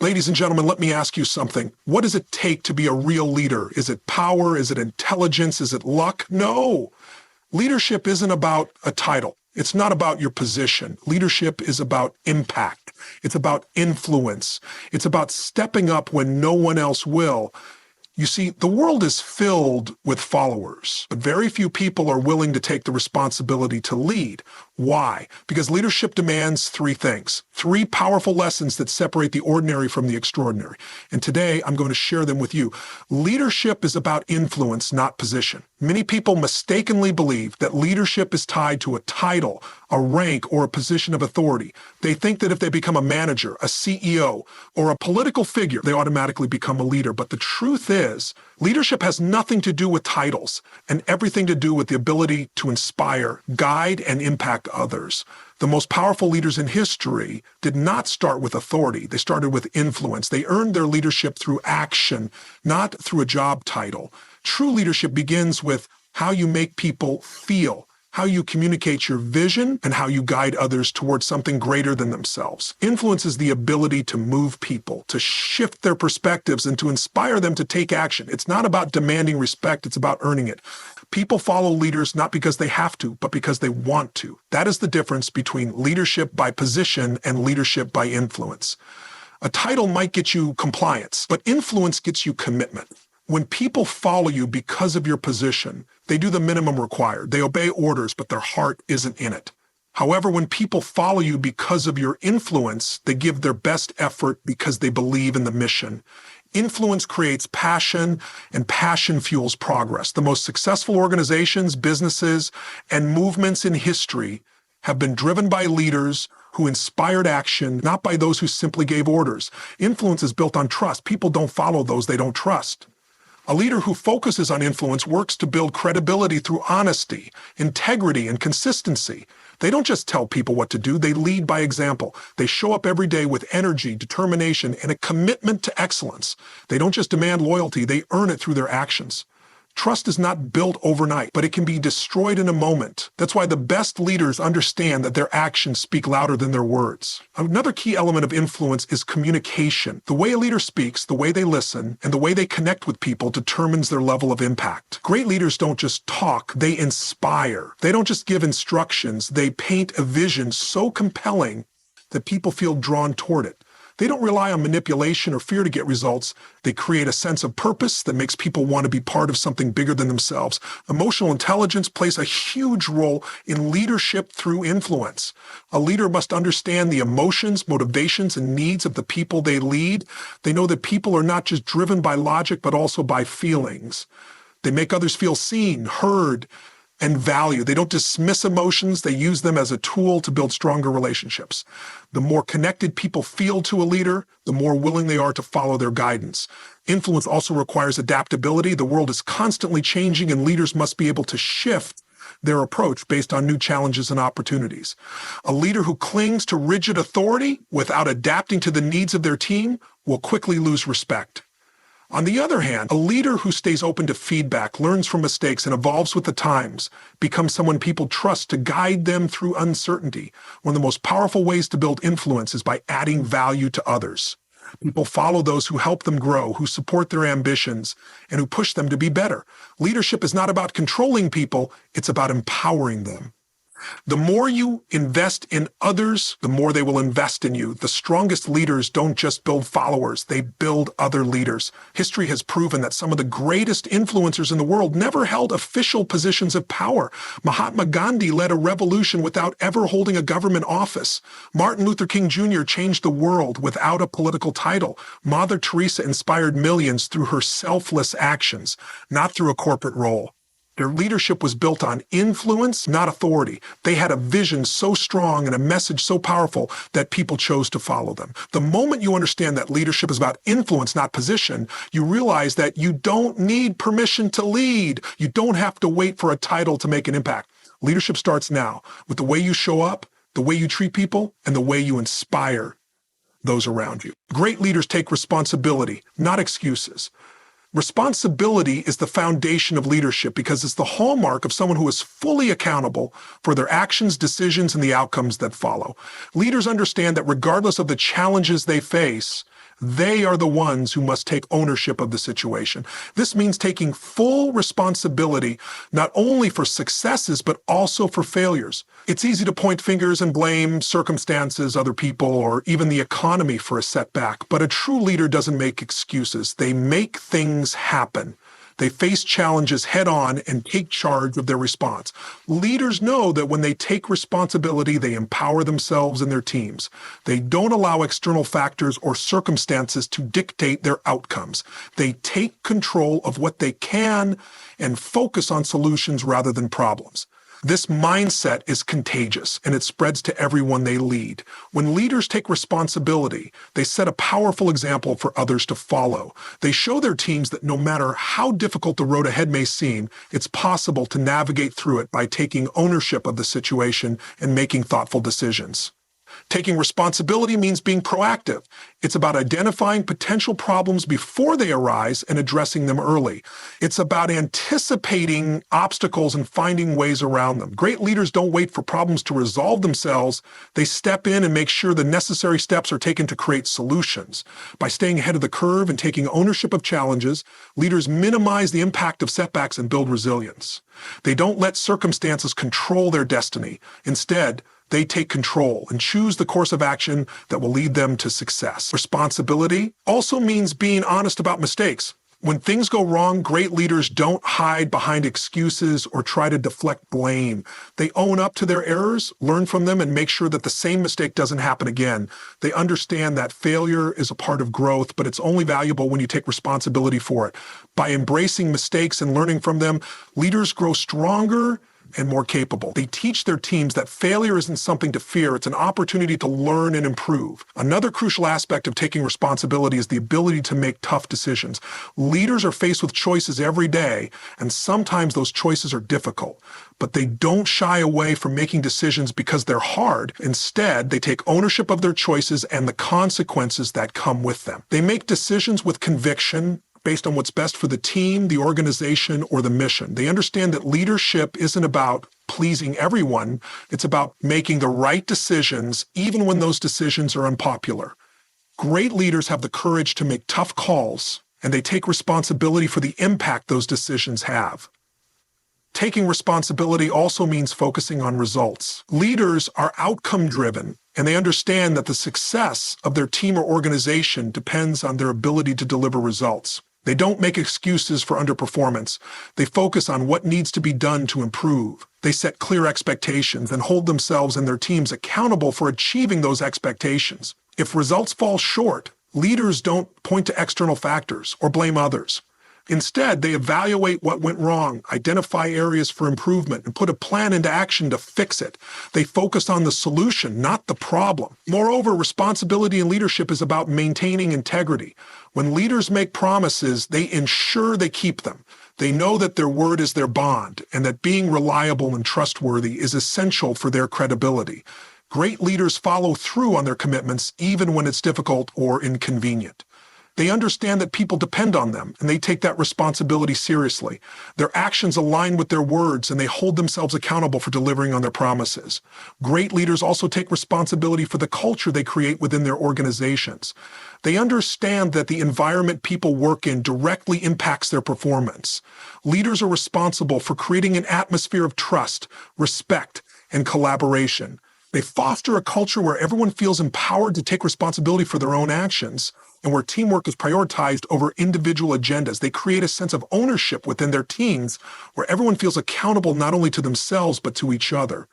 Ladies and gentlemen, let me ask you something. What does it take to be a real leader? Is it power? Is it intelligence? Is it luck? No. Leadership isn't about a title. It's not about your position. Leadership is about impact. It's about influence. It's about stepping up when no one else will. You see, the world is filled with followers, but very few people are willing to take the responsibility to lead. Why? Because leadership demands three things, three powerful lessons that separate the ordinary from the extraordinary. And today, I'm going to share them with you. Leadership is about influence, not position. Many people mistakenly believe that leadership is tied to a title, a rank, or a position of authority. They think that if they become a manager, a CEO, or a political figure, they automatically become a leader. But the truth is, leadership has nothing to do with titles and everything to do with the ability to inspire, guide, and impact others. The most powerful leaders in history did not start with authority. They started with influence. They earned their leadership through action, not through a job title. True leadership begins with how you make people feel, how you communicate your vision, and how you guide others towards something greater than themselves. Influence is the ability to move people, to shift their perspectives, and to inspire them to take action. It's not about demanding respect, it's about earning it. People follow leaders not because they have to, but because they want to. That is the difference between leadership by position and leadership by influence. A title might get you compliance, but influence gets you commitment. When people follow you because of your position, they do the minimum required. They obey orders, but their heart isn't in it. However, when people follow you because of your influence, they give their best effort because they believe in the mission. Influence creates passion, and passion fuels progress. The most successful organizations, businesses, and movements in history have been driven by leaders who inspired action, not by those who simply gave orders. Influence is built on trust. People don't follow those they don't trust. A leader who focuses on influence works to build credibility through honesty, integrity, and consistency. They don't just tell people what to do, they lead by example. They show up every day with energy, determination, and a commitment to excellence. They don't just demand loyalty, they earn it through their actions. Trust is not built overnight, but it can be destroyed in a moment. That's why the best leaders understand that their actions speak louder than their words. Another key element of influence is communication. The way a leader speaks, the way they listen, and the way they connect with people determines their level of impact. Great leaders don't just talk, they inspire. They don't just give instructions, they paint a vision so compelling that people feel drawn toward it. They don't rely on manipulation or fear to get results. They create a sense of purpose that makes people want to be part of something bigger than themselves. Emotional intelligence plays a huge role in leadership through influence. A leader must understand the emotions, motivations, and needs of the people they lead. They know that people are not just driven by logic, but also by feelings. They make others feel seen, heard, and value. They don't dismiss emotions, they use them as a tool to build stronger relationships. The more connected people feel to a leader, the more willing they are to follow their guidance. Influence also requires adaptability. The world is constantly changing, and leaders must be able to shift their approach based on new challenges and opportunities. A leader who clings to rigid authority without adapting to the needs of their team will quickly lose respect. On the other hand, a leader who stays open to feedback, learns from mistakes, and evolves with the times becomes someone people trust to guide them through uncertainty. One of the most powerful ways to build influence is by adding value to others. People follow those who help them grow, who support their ambitions, and who push them to be better. Leadership is not about controlling people, it's about empowering them. The more you invest in others, the more they will invest in you. The strongest leaders don't just build followers, they build other leaders. History has proven that some of the greatest influencers in the world never held official positions of power. Mahatma Gandhi led a revolution without ever holding a government office. Martin Luther King Jr. changed the world without a political title. Mother Teresa inspired millions through her selfless actions, not through a corporate role. Their leadership was built on influence, not authority. They had a vision so strong and a message so powerful that people chose to follow them. The moment you understand that leadership is about influence, not position, you realize that you don't need permission to lead. You don't have to wait for a title to make an impact. Leadership starts now with the way you show up, the way you treat people, and the way you inspire those around you. Great leaders take responsibility, not excuses. Responsibility is the foundation of leadership because it's the hallmark of someone who is fully accountable for their actions, decisions, and the outcomes that follow. Leaders understand that regardless of the challenges they face, They are the ones who must take ownership of the situation. This means taking full responsibility, not only for successes, but also for failures. It's easy to point fingers and blame circumstances, other people, or even the economy for a setback, but a true leader doesn't make excuses. They make things happen. They face challenges head-on and take charge of their response. Leaders know that when they take responsibility, they empower themselves and their teams. They don't allow external factors or circumstances to dictate their outcomes. They take control of what they can and focus on solutions rather than problems. This mindset is contagious, and it spreads to everyone they lead. When leaders take responsibility, they set a powerful example for others to follow. They show their teams that no matter how difficult the road ahead may seem, it's possible to navigate through it by taking ownership of the situation and making thoughtful decisions. Taking responsibility means being proactive. It's about identifying potential problems before they arise and addressing them early. It's about anticipating obstacles and finding ways around them. Great leaders don't wait for problems to resolve themselves. They step in and make sure the necessary steps are taken to create solutions. By staying ahead of the curve and taking ownership of challenges, leaders minimize the impact of setbacks and build resilience. They don't let circumstances control their destiny. Instead, they take control and choose the course of action that will lead them to success. Responsibility also means being honest about mistakes. When things go wrong, great leaders don't hide behind excuses or try to deflect blame. They own up to their errors, learn from them, and make sure that the same mistake doesn't happen again. They understand that failure is a part of growth, but it's only valuable when you take responsibility for it. By embracing mistakes and learning from them, leaders grow stronger and more capable. They teach their teams that failure isn't something to fear, it's an opportunity to learn and improve. Another crucial aspect of taking responsibility is the ability to make tough decisions. Leaders are faced with choices every day, and sometimes those choices are difficult. But they don't shy away from making decisions because they're hard. Instead, they take ownership of their choices and the consequences that come with them. They make decisions with conviction, based on what's best for the team, the organization, or the mission. They understand that leadership isn't about pleasing everyone. It's about making the right decisions, even when those decisions are unpopular. Great leaders have the courage to make tough calls, and they take responsibility for the impact those decisions have. Taking responsibility also means focusing on results. Leaders are outcome-driven, and they understand that the success of their team or organization depends on their ability to deliver results. They don't make excuses for underperformance. They focus on what needs to be done to improve. They set clear expectations and hold themselves and their teams accountable for achieving those expectations. If results fall short, leaders don't point to external factors or blame others. Instead, they evaluate what went wrong, identify areas for improvement, and put a plan into action to fix it. They focus on the solution, not the problem. Moreover, responsibility in leadership is about maintaining integrity. When leaders make promises, they ensure they keep them. They know that their word is their bond, and that being reliable and trustworthy is essential for their credibility. Great leaders follow through on their commitments even when it's difficult or inconvenient. They understand that people depend on them, and they take that responsibility seriously. Their actions align with their words, and they hold themselves accountable for delivering on their promises. Great leaders also take responsibility for the culture they create within their organizations. They understand that the environment people work in directly impacts their performance. Leaders are responsible for creating an atmosphere of trust, respect, and collaboration. They foster a culture where everyone feels empowered to take responsibility for their own actions, and where teamwork is prioritized over individual agendas. They create a sense of ownership within their teams, where everyone feels accountable not only to themselves, but to each other.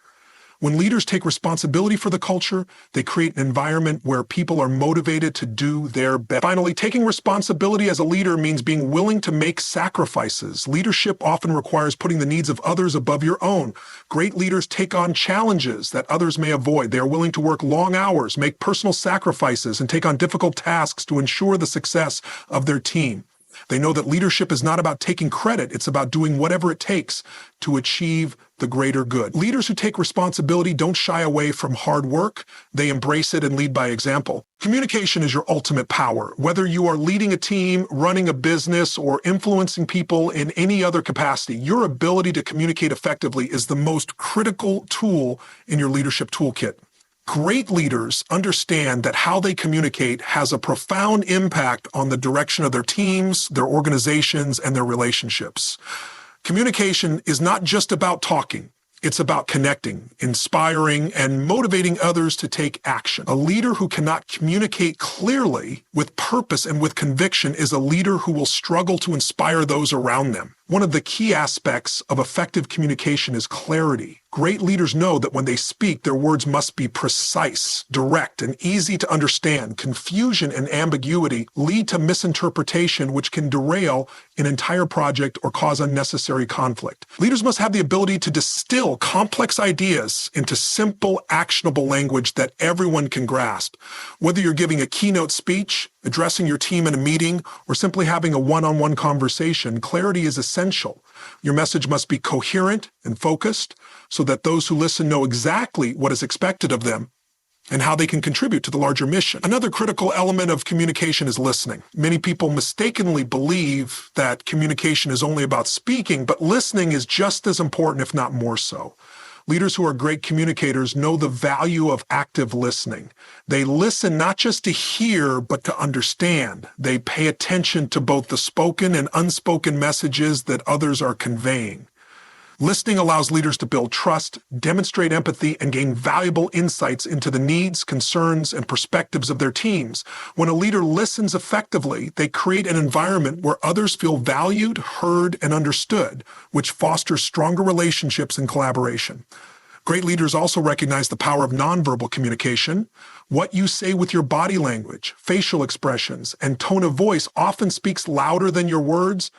When leaders take responsibility for the culture, they create an environment where people are motivated to do their best. Finally, taking responsibility as a leader means being willing to make sacrifices. Leadership often requires putting the needs of others above your own. Great leaders take on challenges that others may avoid. They are willing to work long hours, make personal sacrifices, and take on difficult tasks to ensure the success of their team. They know that leadership is not about taking credit, it's about doing whatever it takes to achieve the greater good. Leaders who take responsibility don't shy away from hard work, they embrace it and lead by example. Communication is your ultimate power. Whether you are leading a team, running a business, or influencing people in any other capacity, your ability to communicate effectively is the most critical tool in your leadership toolkit. Great leaders understand that how they communicate has a profound impact on the direction of their teams, their organizations, and their relationships. Communication is not just about talking. It's about connecting, inspiring, and motivating others to take action. A leader who cannot communicate clearly, with purpose and with conviction is a leader who will struggle to inspire those around them. One of the key aspects of effective communication is clarity. Great leaders know that when they speak, their words must be precise, direct, and easy to understand. Confusion and ambiguity lead to misinterpretation, which can derail an entire project or cause unnecessary conflict. Leaders must have the ability to distill complex ideas into simple, actionable language that everyone can grasp. Whether you're giving a keynote speech, addressing your team in a meeting, or simply having a one-on-one conversation, clarity is essential. Your message must be coherent and focused so that those who listen know exactly what is expected of them and how they can contribute to the larger mission. Another critical element of communication is listening. Many people mistakenly believe that communication is only about speaking, but listening is just as important, if not more so. Leaders who are great communicators know the value of active listening. They listen not just to hear, but to understand. They pay attention to both the spoken and unspoken messages that others are conveying. Listening allows leaders to build trust, demonstrate empathy, and gain valuable insights into the needs, concerns, and perspectives of their teams. When a leader listens effectively, they create an environment where others feel valued, heard, and understood, which fosters stronger relationships and collaboration. Great leaders also recognize the power of nonverbal communication. What you say with your body language, facial expressions, and tone of voice often speaks louder than your words.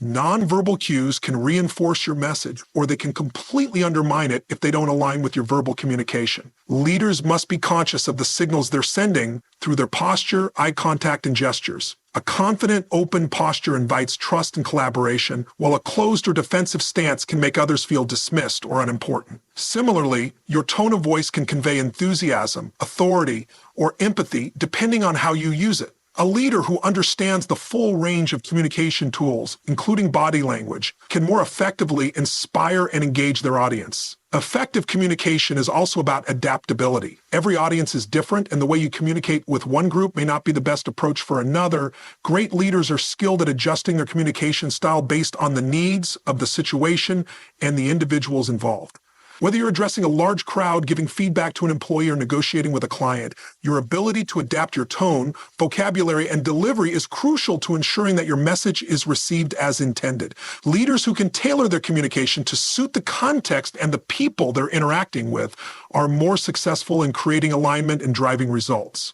Nonverbal cues can reinforce your message, or they can completely undermine it if they don't align with your verbal communication. Leaders must be conscious of the signals they're sending through their posture, eye contact, and gestures. A confident, open posture invites trust and collaboration, while a closed or defensive stance can make others feel dismissed or unimportant. Similarly, your tone of voice can convey enthusiasm, authority, or empathy depending on how you use it. A leader who understands the full range of communication tools, including body language, can more effectively inspire and engage their audience. Effective communication is also about adaptability. Every audience is different, and the way you communicate with one group may not be the best approach for another. Great leaders are skilled at adjusting their communication style based on the needs of the situation and the individuals involved. Whether you're addressing a large crowd, giving feedback to an employee, or negotiating with a client, your ability to adapt your tone, vocabulary, and delivery is crucial to ensuring that your message is received as intended. Leaders who can tailor their communication to suit the context and the people they're interacting with are more successful in creating alignment and driving results.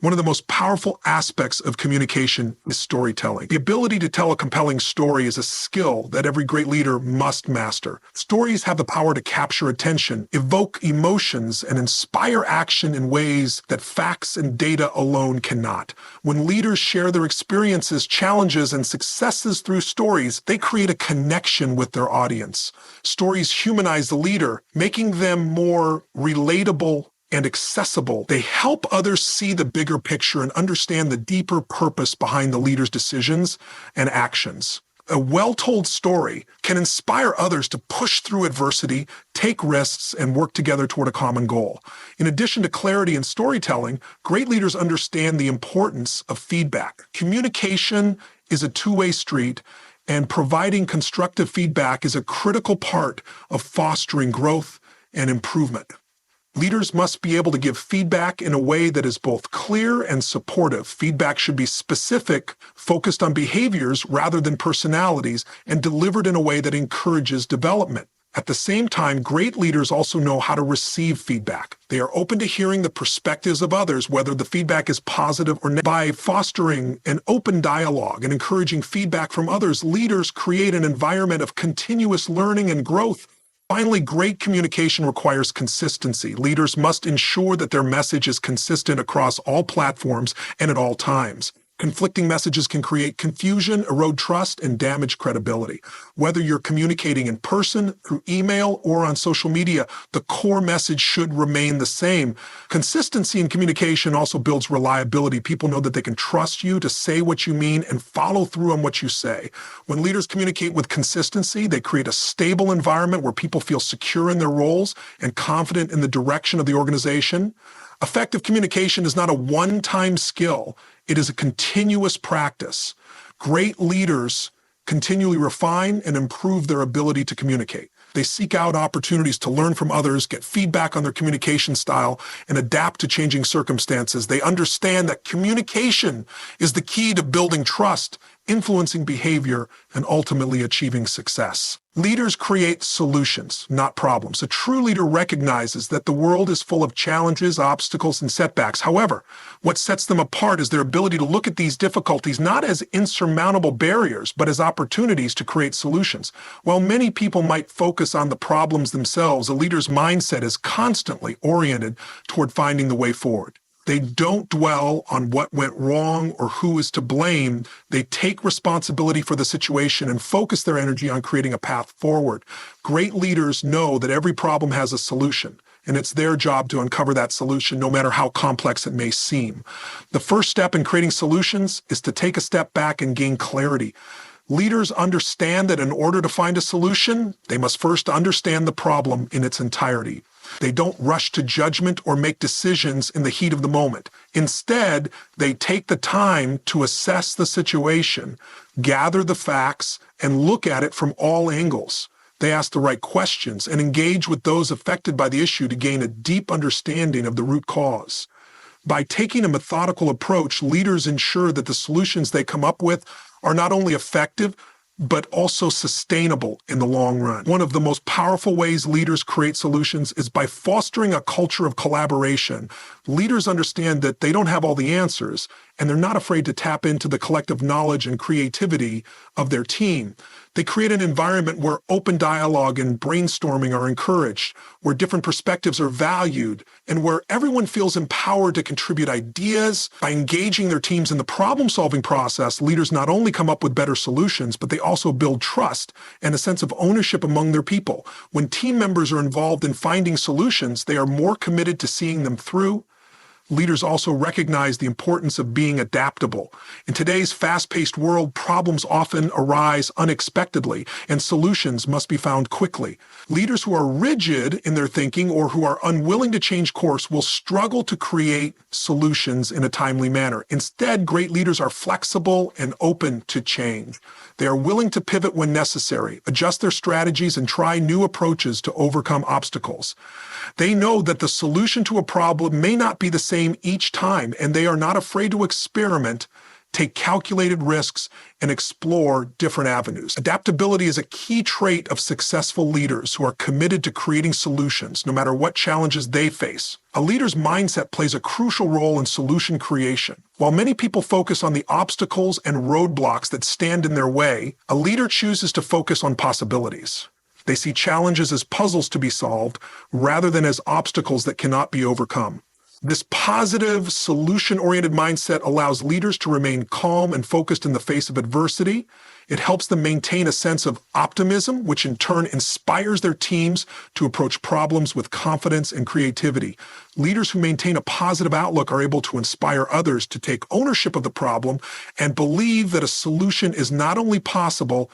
One of the most powerful aspects of communication is storytelling. The ability to tell a compelling story is a skill that every great leader must master. Stories have the power to capture attention, evoke emotions, and inspire action in ways that facts and data alone cannot. When leaders share their experiences, challenges, and successes through stories, they create a connection with their audience. Stories humanize the leader, making them more relatable and accessible. They help others see the bigger picture and understand the deeper purpose behind the leader's decisions and actions. A well-told story can inspire others to push through adversity, take risks, and work together toward a common goal. In addition to clarity and storytelling, great leaders understand the importance of feedback. Communication is a two-way street, and providing constructive feedback is a critical part of fostering growth and improvement. Leaders must be able to give feedback in a way that is both clear and supportive. Feedback should be specific, focused on behaviors rather than personalities, and delivered in a way that encourages development. At the same time, great leaders also know how to receive feedback. They are open to hearing the perspectives of others, whether the feedback is positive or negative. By fostering an open dialogue and encouraging feedback from others, leaders create an environment of continuous learning and growth. Finally, great communication requires consistency. Leaders must ensure that their message is consistent across all platforms and at all times. Conflicting messages can create confusion, erode trust, and damage credibility. Whether you're communicating in person, through email, or on social media, the core message should remain the same. Consistency in communication also builds reliability. People know that they can trust you to say what you mean and follow through on what you say. When leaders communicate with consistency, they create a stable environment where people feel secure in their roles and confident in the direction of the organization. Effective communication is not a one-time skill. It is a continuous practice. Great leaders continually refine and improve their ability to communicate. They seek out opportunities to learn from others, get feedback on their communication style, and adapt to changing circumstances. They understand that communication is the key to building trust, influencing behavior, and ultimately achieving success. Leaders create solutions, not problems. A true leader recognizes that the world is full of challenges, obstacles, and setbacks. However, what sets them apart is their ability to look at these difficulties not as insurmountable barriers, but as opportunities to create solutions. While many people might focus on the problems themselves, a leader's mindset is constantly oriented toward finding the way forward. They don't dwell on what went wrong or who is to blame. They take responsibility for the situation and focus their energy on creating a path forward. Great leaders know that every problem has a solution, and it's their job to uncover that solution, no matter how complex it may seem. The first step in creating solutions is to take a step back and gain clarity. Leaders understand that in order to find a solution, they must first understand the problem in its entirety. They don't rush to judgment or make decisions in the heat of the moment. Instead, they take the time to assess the situation, gather the facts, and look at it from all angles. They ask the right questions and engage with those affected by the issue to gain a deep understanding of the root cause. By taking a methodical approach, leaders ensure that the solutions they come up with are not only effective, but also sustainable in the long run. One of the most powerful ways leaders create solutions is by fostering a culture of collaboration. Leaders understand that they don't have all the answers, and they're not afraid to tap into the collective knowledge and creativity of their team. They create an environment where open dialogue and brainstorming are encouraged, where different perspectives are valued, and where everyone feels empowered to contribute ideas. By engaging their teams in the problem-solving process, leaders not only come up with better solutions, but they also build trust and a sense of ownership among their people. When team members are involved in finding solutions, they are more committed to seeing them through. Leaders also recognize the importance of being adaptable. In today's fast-paced world, problems often arise unexpectedly, and solutions must be found quickly. Leaders who are rigid in their thinking or who are unwilling to change course will struggle to create solutions in a timely manner. Instead, great leaders are flexible and open to change. They are willing to pivot when necessary, adjust their strategies, and try new approaches to overcome obstacles. They know that the solution to a problem may not be the same each time, and they are not afraid to experiment, take calculated risks, and explore different avenues. Adaptability is a key trait of successful leaders who are committed to creating solutions, no matter what challenges they face. A leader's mindset plays a crucial role in solution creation. While many people focus on the obstacles and roadblocks that stand in their way, a leader chooses to focus on possibilities. They see challenges as puzzles to be solved rather than as obstacles that cannot be overcome. This positive, solution-oriented mindset allows leaders to remain calm and focused in the face of adversity. It helps them maintain a sense of optimism, which in turn inspires their teams to approach problems with confidence and creativity. Leaders who maintain a positive outlook are able to inspire others to take ownership of the problem and believe that a solution is not only possible,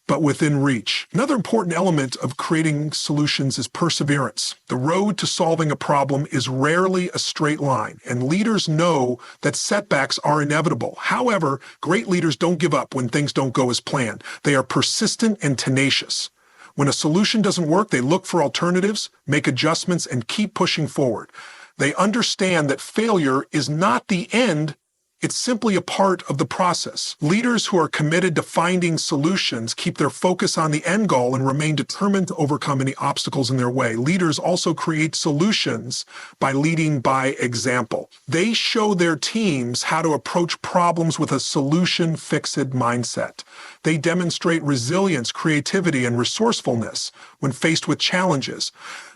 but within reach. Another important element of creating solutions is perseverance. The road to solving a problem is rarely a straight line, and leaders know that setbacks are inevitable. However, great leaders don't give up when things don't go as planned. They are persistent and tenacious. When a solution doesn't work, they look for alternatives, make adjustments, and keep pushing forward. They understand that failure is not the end. It's simply a part of the process. Leaders who are committed to finding solutions keep their focus on the end goal and remain determined to overcome any obstacles in their way. Leaders also create solutions by leading by example. They show their teams how to approach problems with a solution-fixed mindset. They demonstrate resilience, creativity, and resourcefulness when faced with challenges.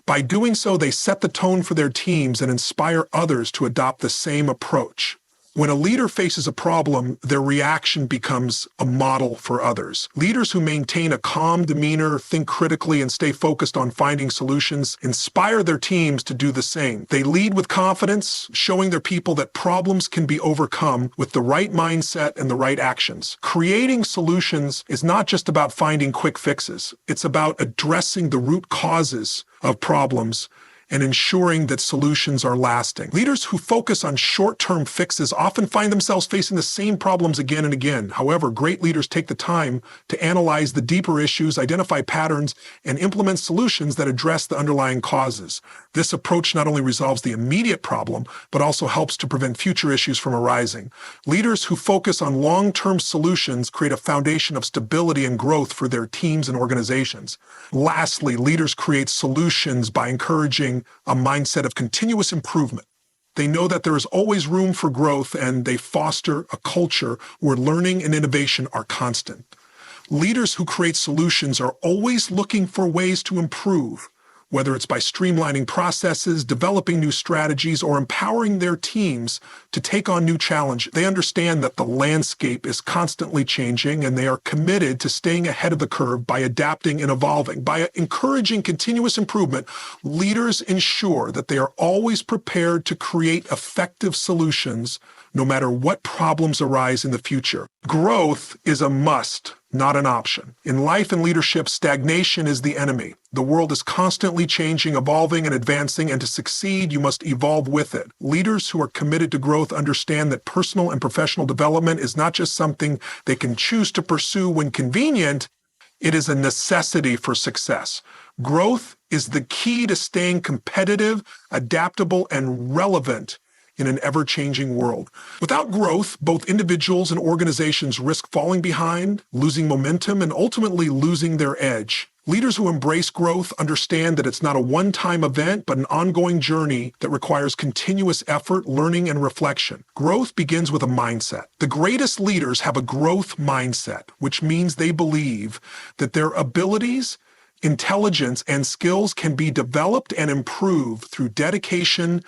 By doing so, they set the tone for their teams and inspire others to adopt the same approach. When a leader faces a problem, their reaction becomes a model for others. Leaders who maintain a calm demeanor, think critically, and stay focused on finding solutions inspire their teams to do the same. They lead with confidence, showing their people that problems can be overcome with the right mindset and the right actions. Creating solutions is not just about finding quick fixes. It's about addressing the root causes of problems and ensuring that solutions are lasting. Leaders who focus on short-term fixes often find themselves facing the same problems again and again. However, great leaders take the time to analyze the deeper issues, identify patterns, and implement solutions that address the underlying causes. This approach not only resolves the immediate problem, but also helps to prevent future issues from arising. Leaders who focus on long-term solutions create a foundation of stability and growth for their teams and organizations. Lastly, leaders create solutions by encouraging a mindset of continuous improvement. They know that there is always room for growth, and they foster a culture where learning and innovation are constant. Leaders who create solutions are always looking for ways to improve, whether it's by streamlining processes, developing new strategies, or empowering their teams to take on new challenges. They understand that the landscape is constantly changing, and they are committed to staying ahead of the curve by adapting and evolving. By encouraging continuous improvement, leaders ensure that they are always prepared to create effective solutions no matter what problems arise in the future. Growth is a must, not an option. In life and leadership, stagnation is the enemy. The world is constantly changing, evolving, and advancing, and to succeed, you must evolve with it. Leaders who are committed to growth understand that personal and professional development is not just something they can choose to pursue when convenient, it is a necessity for success. Growth is the key to staying competitive, adaptable, and relevant in an ever-changing world. Without growth, both individuals and organizations risk falling behind, losing momentum, and ultimately losing their edge. Leaders who embrace growth understand that it's not a one-time event, but an ongoing journey that requires continuous effort, learning, and reflection. Growth begins with a mindset. The greatest leaders have a growth mindset, which means they believe that their abilities, intelligence, and skills can be developed and improved through dedication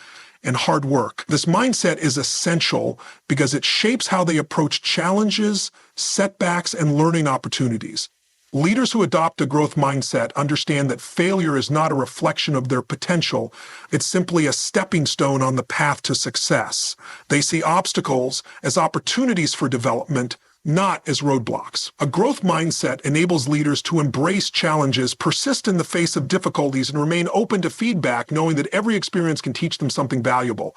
and hard work. This mindset is essential because it shapes how they approach challenges, setbacks, and learning opportunities. Leaders who adopt a growth mindset understand that failure is not a reflection of their potential. It's simply a stepping stone on the path to success. They see obstacles as opportunities for development, not as roadblocks. A growth mindset enables leaders to embrace challenges, persist in the face of difficulties, and remain open to feedback, knowing that every experience can teach them something valuable.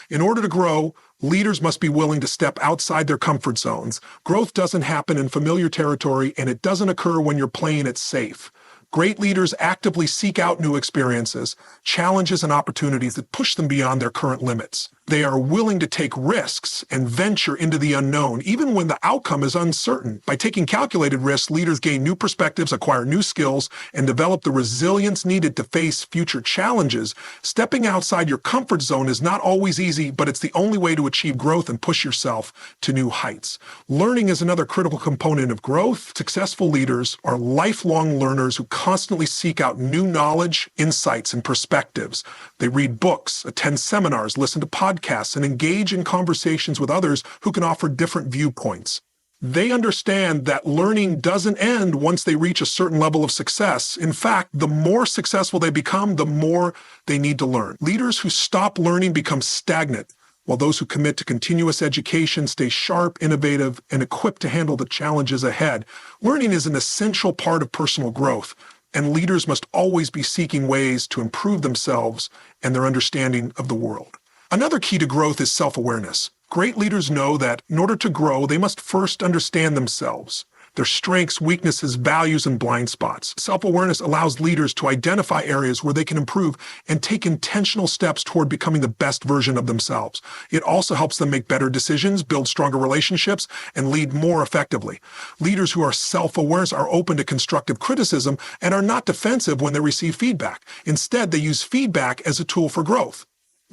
In order to grow, leaders must be willing to step outside their comfort zones. Growth doesn't happen in familiar territory, and it doesn't occur when you're playing it safe. Great leaders actively seek out new experiences, challenges, and opportunities that push them beyond their current limits. They are willing to take risks and venture into the unknown, even when the outcome is uncertain. By taking calculated risks, leaders gain new perspectives, acquire new skills, and develop the resilience needed to face future challenges. Stepping outside your comfort zone is not always easy, but it's the only way to achieve growth and push yourself to new heights. Learning is another critical component of growth. Successful leaders are lifelong learners who constantly seek out new knowledge, insights, and perspectives. They read books, attend seminars, listen to podcasts, and engage in conversations with others who can offer different viewpoints. They understand that learning doesn't end once they reach a certain level of success. In fact, the more successful they become, the more they need to learn. Leaders who stop learning become stagnant, while those who commit to continuous education stay sharp, innovative, and equipped to handle the challenges ahead. Learning is an essential part of personal growth, and leaders must always be seeking ways to improve themselves and their understanding of the world. Another key to growth is self-awareness. Great leaders know that in order to grow, they must first understand themselves, their strengths, weaknesses, values, and blind spots. Self-awareness allows leaders to identify areas where they can improve and take intentional steps toward becoming the best version of themselves. It also helps them make better decisions, build stronger relationships, and lead more effectively. Leaders who are self-aware are open to constructive criticism and are not defensive when they receive feedback. Instead, they use feedback as a tool for growth.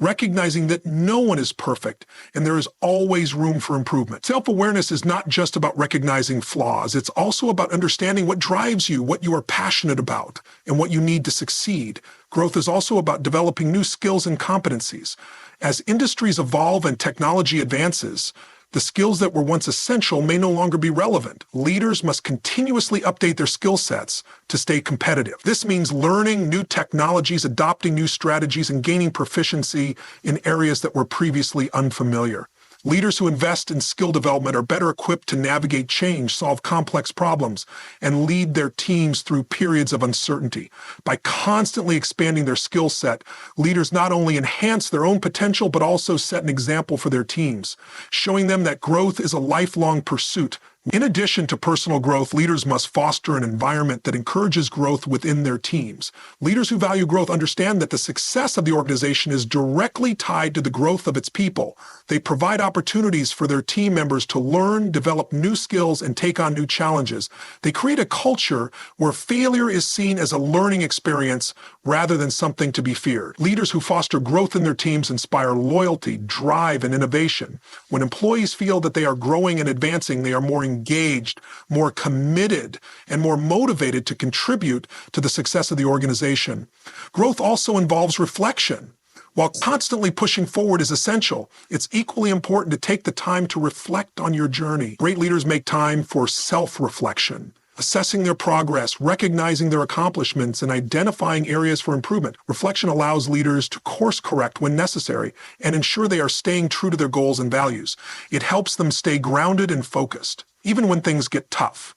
recognizing that no one is perfect and there is always room for improvement. Self-awareness is not just about recognizing flaws. It's also about understanding what drives you, what you are passionate about, and what you need to succeed. Growth is also about developing new skills and competencies. As industries evolve and technology advances, the skills that were once essential may no longer be relevant. Leaders must continuously update their skill sets to stay competitive. This means learning new technologies, adopting new strategies, and gaining proficiency in areas that were previously unfamiliar. Leaders who invest in skill development are better equipped to navigate change, solve complex problems, and lead their teams through periods of uncertainty. By constantly expanding their skill set, leaders not only enhance their own potential, but also set an example for their teams, showing them that growth is a lifelong pursuit. In addition to personal growth, leaders must foster an environment that encourages growth within their teams. Leaders who value growth understand that the success of the organization is directly tied to the growth of its people. They provide opportunities for their team members to learn, develop new skills, and take on new challenges. They create a culture where failure is seen as a learning experience rather than something to be feared. Leaders who foster growth in their teams inspire loyalty, drive, and innovation. When employees feel that they are growing and advancing, they are more engaged, more committed, and more motivated to contribute to the success of the organization. Growth also involves reflection. While constantly pushing forward is essential, it's equally important to take the time to reflect on your journey. Great leaders make time for self-reflection, assessing their progress, recognizing their accomplishments, and identifying areas for improvement. Reflection allows leaders to course correct when necessary and ensure they are staying true to their goals and values. It helps them stay grounded and focused, even when things get tough.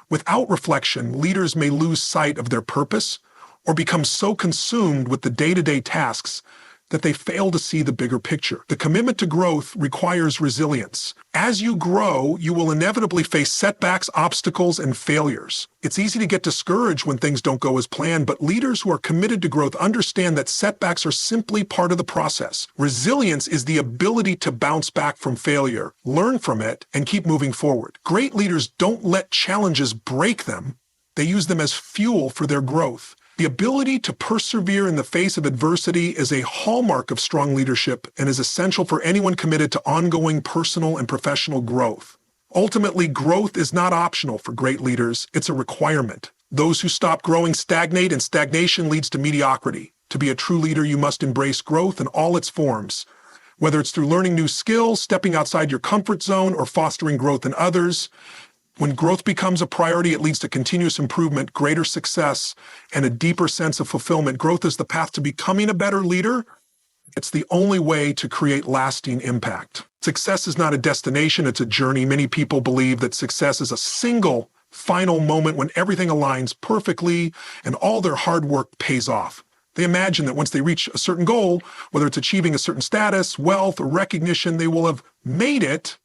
Without reflection, leaders may lose sight of their purpose or become so consumed with the day-to-day tasks that they fail to see the bigger picture. The commitment to growth requires resilience. As you grow, you will inevitably face setbacks, obstacles, and failures. It's easy to get discouraged when things don't go as planned, but leaders who are committed to growth understand that setbacks are simply part of the process. Resilience is the ability to bounce back from failure, learn from it, and keep moving forward. Great leaders don't let challenges break them. They use them as fuel for their growth. The ability to persevere in the face of adversity is a hallmark of strong leadership and is essential for anyone committed to ongoing personal and professional growth. Ultimately, growth is not optional for great leaders, it's a requirement. Those who stop growing stagnate, and stagnation leads to mediocrity. To be a true leader, you must embrace growth in all its forms. Whether it's through learning new skills, stepping outside your comfort zone, or fostering growth in others, when growth becomes a priority, it leads to continuous improvement, greater success, and a deeper sense of fulfillment. Growth is the path to becoming a better leader. It's the only way to create lasting impact. Success is not a destination, it's a journey. Many people believe that success is a single, final moment when everything aligns perfectly and all their hard work pays off. They imagine that once they reach a certain goal, whether it's achieving a certain status, wealth, or recognition, they will have made it.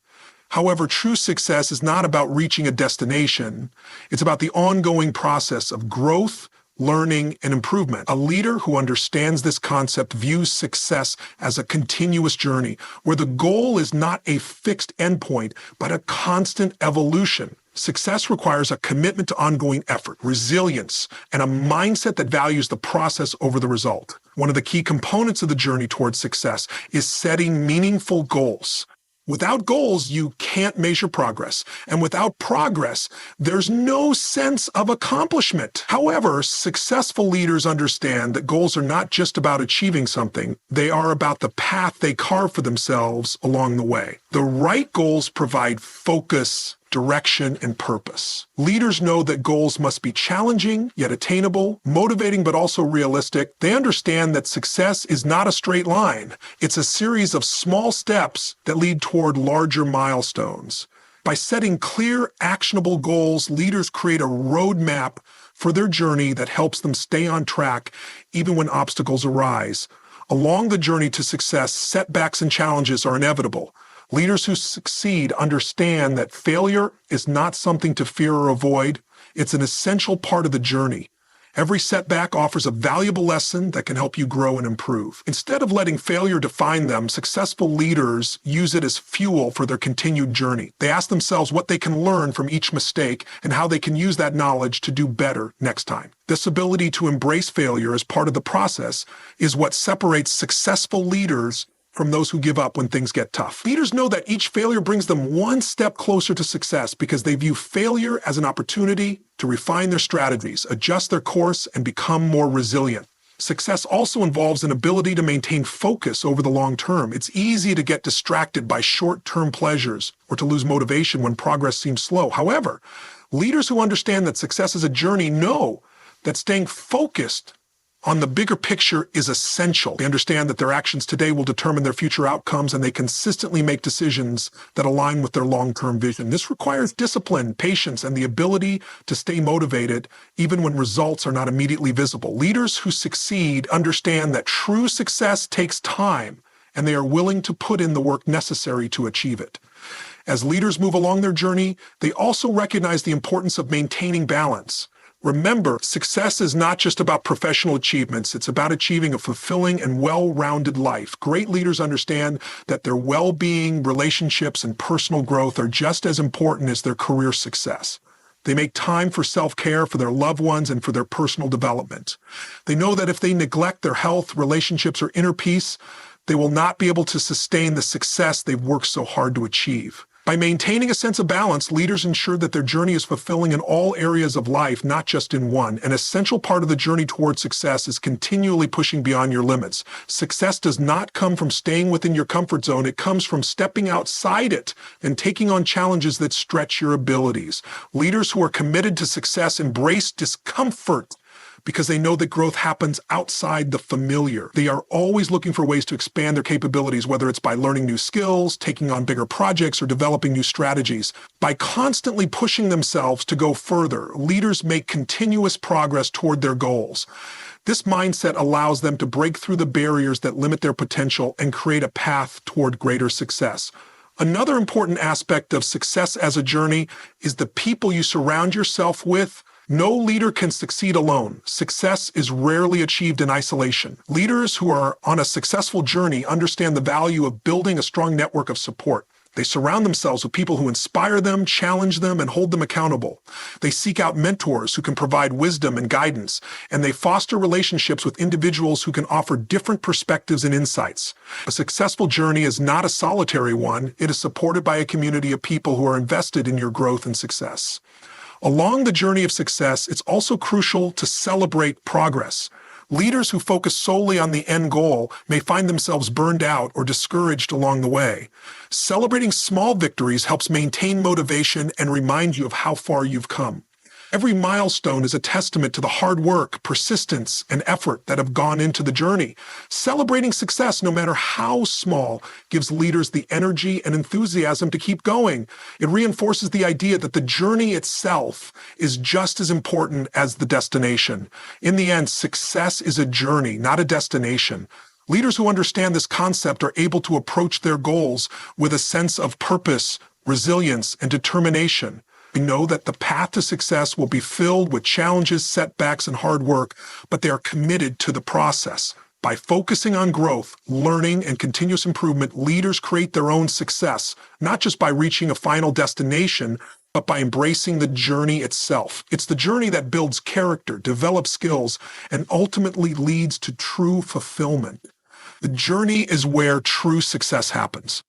However, true success is not about reaching a destination. It's about the ongoing process of growth, learning, and improvement. A leader who understands this concept views success as a continuous journey, where the goal is not a fixed endpoint, but a constant evolution. Success requires a commitment to ongoing effort, resilience, and a mindset that values the process over the result. One of the key components of the journey towards success is setting meaningful goals. Without goals, you can't measure progress. And without progress, there's no sense of accomplishment. However, successful leaders understand that goals are not just about achieving something. They are about the path they carve for themselves along the way. The right goals provide focus, direction, and purpose. Leaders know that goals must be challenging, yet attainable, motivating, but also realistic. They understand that success is not a straight line. It's a series of small steps that lead toward larger milestones. By setting clear, actionable goals, leaders create a roadmap for their journey that helps them stay on track even when obstacles arise. Along the journey to success, setbacks and challenges are inevitable. Leaders who succeed understand that failure is not something to fear or avoid. It's an essential part of the journey. Every setback offers a valuable lesson that can help you grow and improve. Instead of letting failure define them, successful leaders use it as fuel for their continued journey. They ask themselves what they can learn from each mistake and how they can use that knowledge to do better next time. This ability to embrace failure as part of the process is what separates successful leaders from those who give up when things get tough. Leaders know that each failure brings them one step closer to success because they view failure as an opportunity to refine their strategies, adjust their course, and become more resilient. Success also involves an ability to maintain focus over the long term. It's easy to get distracted by short-term pleasures or to lose motivation when progress seems slow. However, leaders who understand that success is a journey know that staying focused on the bigger picture is essential. They understand that their actions today will determine their future outcomes, and they consistently make decisions that align with their long-term vision. This requires discipline, patience, and the ability to stay motivated even when results are not immediately visible. Leaders who succeed understand that true success takes time, and they are willing to put in the work necessary to achieve it. As leaders move along their journey, they also recognize the importance of maintaining balance. Remember, success is not just about professional achievements. It's about achieving a fulfilling and well-rounded life. Great leaders understand that their well-being, relationships, and personal growth are just as important as their career success. They make time for self-care, for their loved ones, and for their personal development. They know that if they neglect their health, relationships, or inner peace, they will not be able to sustain the success they've worked so hard to achieve. By maintaining a sense of balance, leaders ensure that their journey is fulfilling in all areas of life, not just in one. An essential part of the journey toward success is continually pushing beyond your limits. Success does not come from staying within your comfort zone. It comes from stepping outside it and taking on challenges that stretch your abilities. Leaders who are committed to success embrace discomfort because they know that growth happens outside the familiar. They are always looking for ways to expand their capabilities, whether it's by learning new skills, taking on bigger projects, or developing new strategies. By constantly pushing themselves to go further, leaders make continuous progress toward their goals. This mindset allows them to break through the barriers that limit their potential and create a path toward greater success. Another important aspect of success as a journey is the people you surround yourself with. No leader can succeed alone. Success is rarely achieved in isolation. Leaders who are on a successful journey understand the value of building a strong network of support. They surround themselves with people who inspire them, challenge them, and hold them accountable. They seek out mentors who can provide wisdom and guidance, and they foster relationships with individuals who can offer different perspectives and insights. A successful journey is not a solitary one. It is supported by a community of people who are invested in your growth and success. Along the journey of success, it's also crucial to celebrate progress. Leaders who focus solely on the end goal may find themselves burned out or discouraged along the way. Celebrating small victories helps maintain motivation and remind you of how far you've come. Every milestone is a testament to the hard work, persistence, and effort that have gone into the journey. Celebrating success, no matter how small, gives leaders the energy and enthusiasm to keep going. It reinforces the idea that the journey itself is just as important as the destination. In the end, success is a journey, not a destination. Leaders who understand this concept are able to approach their goals with a sense of purpose, resilience, and determination. We know that the path to success will be filled with challenges, setbacks, and hard work, but they are committed to the process. By focusing on growth, learning, and continuous improvement, leaders create their own success, not just by reaching a final destination, but by embracing the journey itself. It's the journey that builds character, develops skills, and ultimately leads to true fulfillment. The journey is where true success happens.